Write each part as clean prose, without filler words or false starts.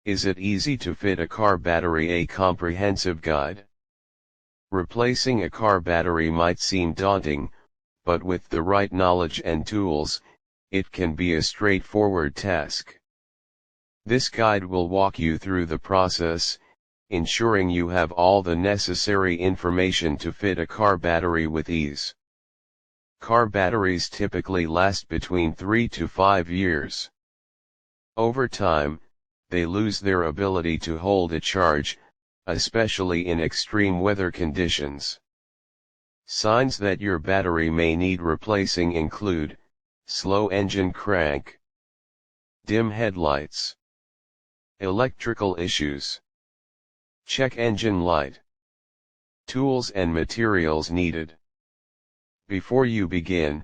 Is it easy to fit a car battery? A comprehensive guide. Replacing a car battery might seem daunting, but with the right knowledge and tools, it can be a straightforward task. This guide will walk you through the process, ensuring you have all the necessary information to fit a car battery with ease. Car batteries typically last between 3 to 5 years. Over time, they lose their ability to hold a charge, especially in extreme weather conditions. Signs that your battery may need replacing include slow engine crank, dim headlights, electrical issues. Check engine light. Tools and materials needed. Before you begin,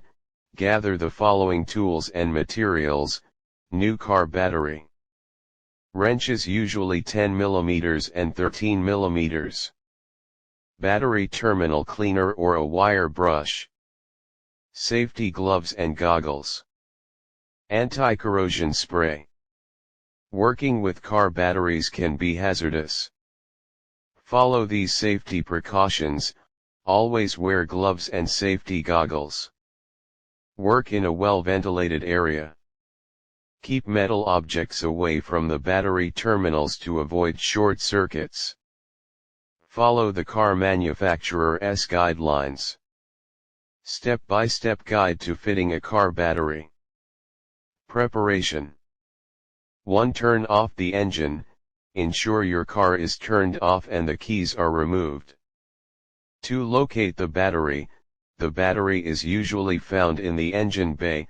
gather the following tools and materials. New car battery. Wrenches, usually 10 mm and 13 mm. Battery terminal cleaner or a wire brush. Safety gloves and goggles. Anti-corrosion spray. Working with car batteries can be hazardous. Follow these safety precautions. Always wear gloves and safety goggles. Work in a well-ventilated area. Keep metal objects away from the battery terminals to avoid short circuits. Follow the car manufacturer's guidelines. Step-by-step guide to fitting a car battery. Preparation. 1. Turn off the engine. Ensure your car is turned off and the keys are removed. 2. Locate the battery. The battery is usually found in the engine bay,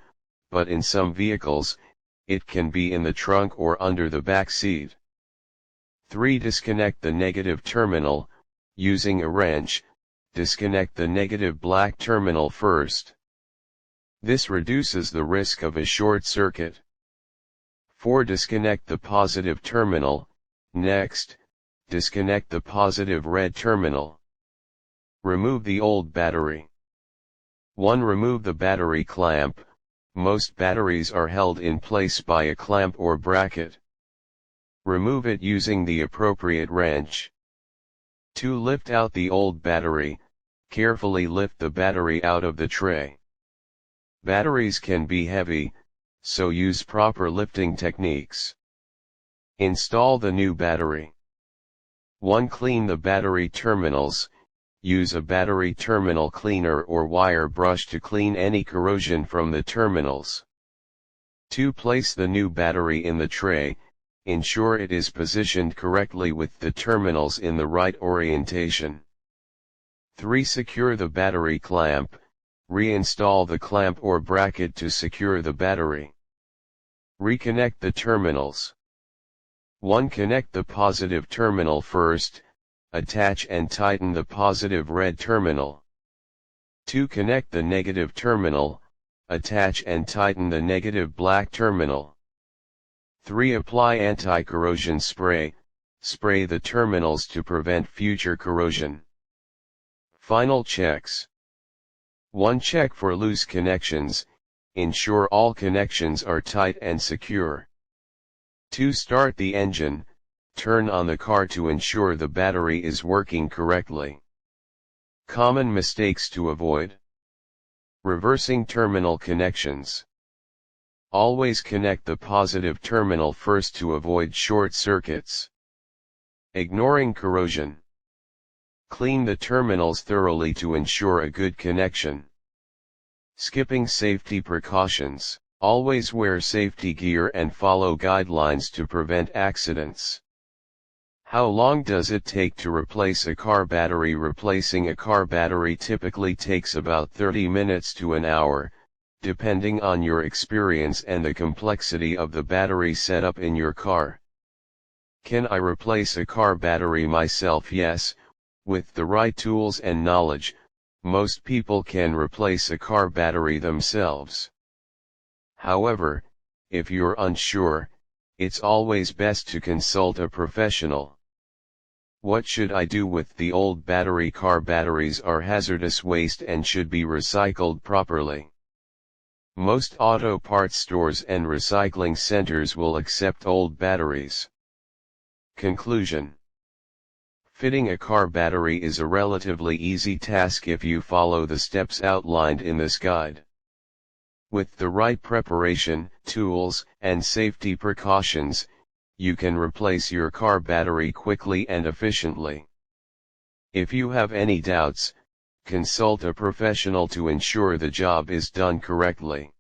but in some vehicles, it can be in the trunk or under the back seat. 3. Disconnect the negative terminal. Using a wrench, disconnect the negative black terminal first. This reduces the risk of a short circuit. 4. Disconnect the positive terminal. Next, disconnect the positive red terminal. Remove the old battery. 1. Remove the battery clamp. Most batteries are held in place by a clamp or bracket. Remove it using the appropriate wrench. 2. Lift out the old battery. Carefully lift the battery out of the tray. Batteries can be heavy, so use proper lifting techniques. Install the new battery. 1. Clean the battery terminals. Use a battery terminal cleaner or wire brush to clean any corrosion from the terminals. 2. Place the new battery in the tray. Ensure it is positioned correctly with the terminals in the right orientation. 3. Secure the battery clamp. Reinstall the clamp or bracket to secure the battery. Reconnect the terminals. 1. Connect the positive terminal first. Attach and tighten the positive red terminal. 2. Connect the negative terminal. Attach and tighten the negative black terminal. 3. Apply anti-corrosion spray. Spray the terminals to prevent future corrosion. Final checks. 1. Check for loose connections. Ensure all connections are tight and secure. 2. Start the engine. Turn on the car to ensure the battery is working correctly. Common mistakes to avoid. Reversing terminal connections. Always connect the positive terminal first to avoid short circuits. Ignoring corrosion. Clean the terminals thoroughly to ensure a good connection. Skipping safety precautions. Always wear safety gear and follow guidelines to prevent accidents. How long does it take to replace a car battery? Replacing a car battery typically takes about 30 minutes to an hour, depending on your experience and the complexity of the battery setup in your car. Can I replace a car battery myself? Yes, with the right tools and knowledge, most people can replace a car battery themselves. However, if you're unsure, it's always best to consult a professional. What should I do with the old battery? Car batteries are hazardous waste and should be recycled properly. Most auto parts stores and recycling centers will accept old batteries. Conclusion. Fitting a car battery is a relatively easy task if you follow the steps outlined in this guide. With the right preparation, tools, and safety precautions, you can replace your car battery quickly and efficiently. If you have any doubts, consult a professional to ensure the job is done correctly.